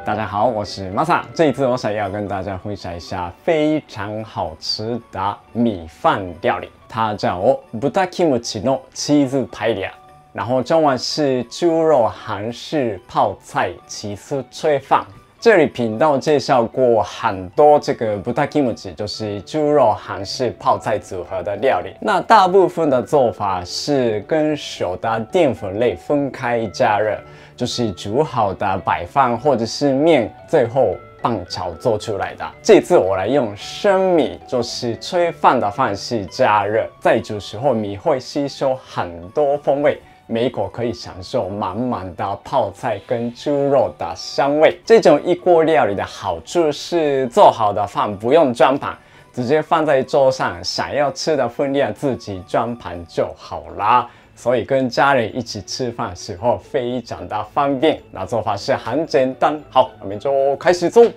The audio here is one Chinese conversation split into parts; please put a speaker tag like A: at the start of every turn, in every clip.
A: 大家好，我是 Masa。这一次我想要跟大家分享一下非常好吃的米饭料理，它叫豚キムチのチーズパエリア，然后中文是猪肉韩式泡菜起司炊饭。这里频道介绍过很多这个豚キムチ，就是猪肉韩式泡菜组合的料理。那大部分的做法是跟熟的淀粉类分开加热，就是煮好的白饭或者是面，最后拌炒做出来的。这次我来用生米，就是炊饭的方式加热，在煮时候米会吸收很多风味。每一口可以享受满满的泡菜跟猪肉的香味。这种一锅料理的好处是，做好的饭不用装盘，直接放在桌上，想要吃的分量自己装盘就好啦。所以跟家人一起吃饭时候非常的方便。那做法是很简单。好，我们就开始做。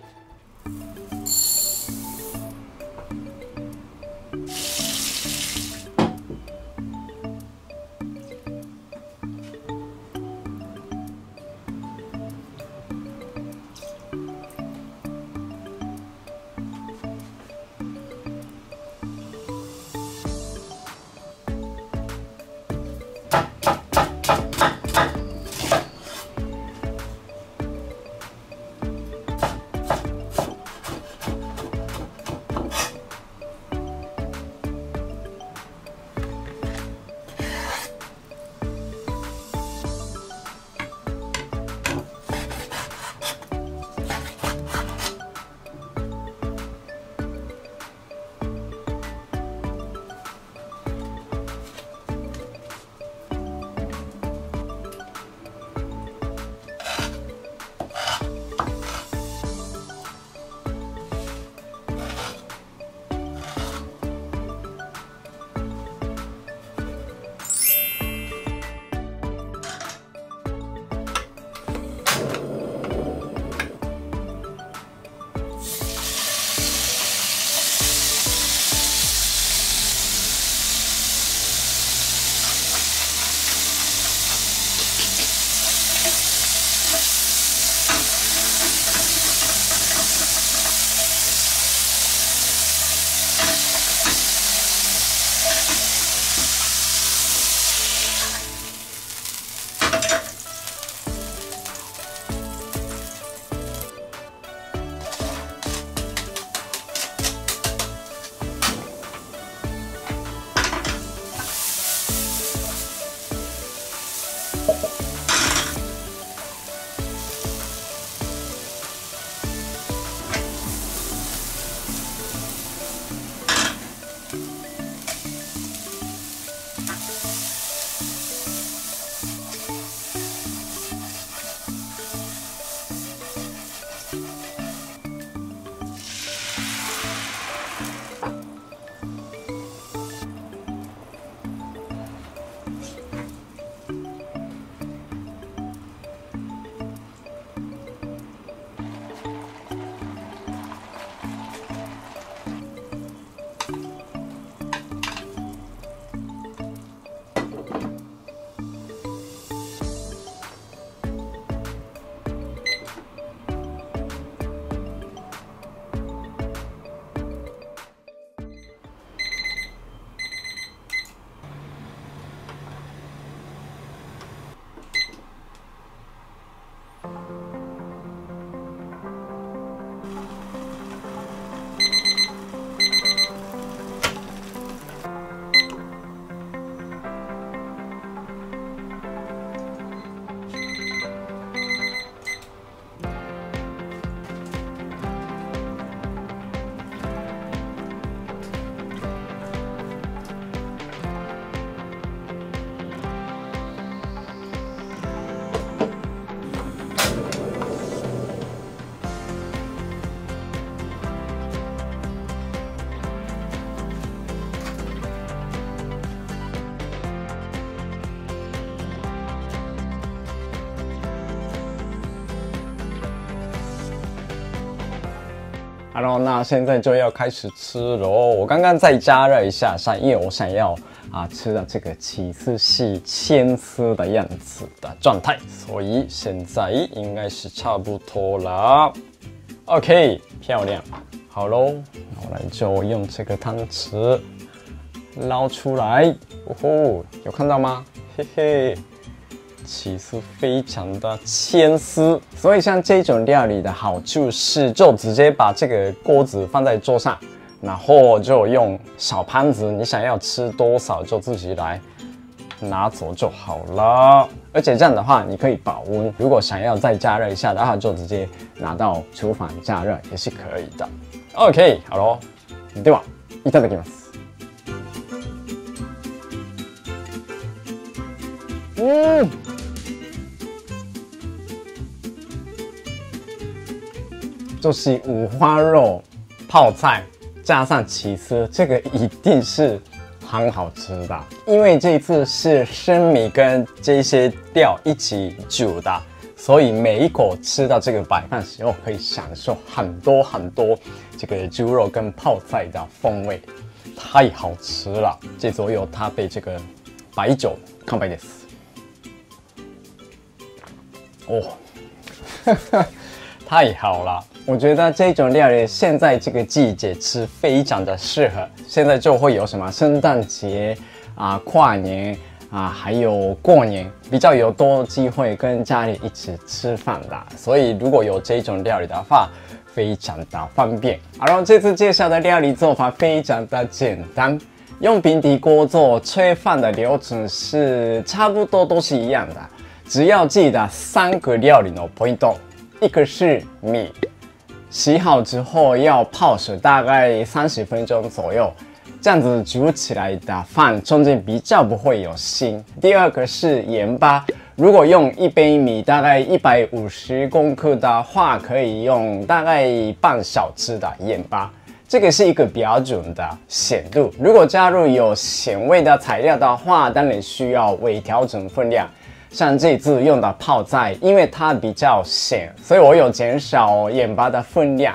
A: 好，那现在就要开始吃喽。我刚刚再加热一下，因为我想要吃的这个起司是千丝的样子的状态，所以现在应该是差不多了。OK， 漂亮，好喽，我来就用这个汤匙捞出来。哦吼，有看到吗？嘿嘿。起司非常的牵丝，所以像这种料理的好处是，就直接把这个锅子放在桌上，然后就用小盘子，你想要吃多少就自己来拿走就好了。而且这样的話，你可以保温，如果想要再加熱一下的話，就直接拿到厨房加熱也是可以的。OK， 好咯，ではいただきます。就是五花肉、泡菜加上起司，这个一定是很好吃的。因为这一次是生米跟这些料一起煮的，所以每一口吃到这个白饭时候，可以享受很多这个猪肉跟泡菜的风味，太好吃了。这次我有搭配这个白酒，乾杯です。哦，太好了！我觉得这种料理现在这个季节吃非常的适合。现在就会有什么圣诞节跨年还有过年，比较有多机会跟家里一起吃饭的。所以如果有这种料理的话，非常的方便。然后这次介绍的料理做法非常的简单，用平底锅做炊饭的流程是差不多都是一样的。只要记得3个料理的 point， 一个是米，洗好之后要泡水大概30分钟左右，这样子煮起来的饭中间比较不会有腥。第二个是盐巴，如果用1杯米大概150公克的话，可以用大概半小匙的盐巴，这个是一个标准的咸度。如果加入有咸味的材料的话，当然需要微调整分量。像这次用的泡菜，因为它比较咸，所以我有减少盐巴的分量。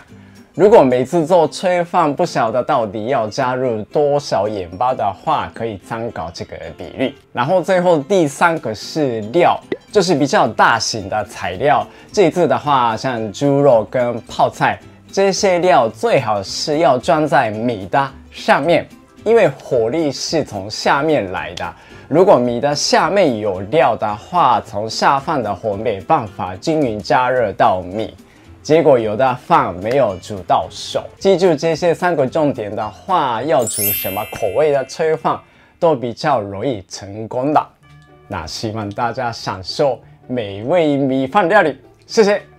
A: 如果每次做炊饭不晓得到底要加入多少盐巴的话，可以参考这个比例。然后最后第3个是料，就是比较大型的材料。这次的话，像猪肉跟泡菜这些料，最好是要装在米的上面，因为火力是从下面来的。如果米的下面有料的话，从下方的火没办法均匀加热到米，结果有的饭没有煮到熟。记住这些3个重点的话，要煮什么口味的炊饭都比较容易成功的。那希望大家享受美味米饭料理，谢谢。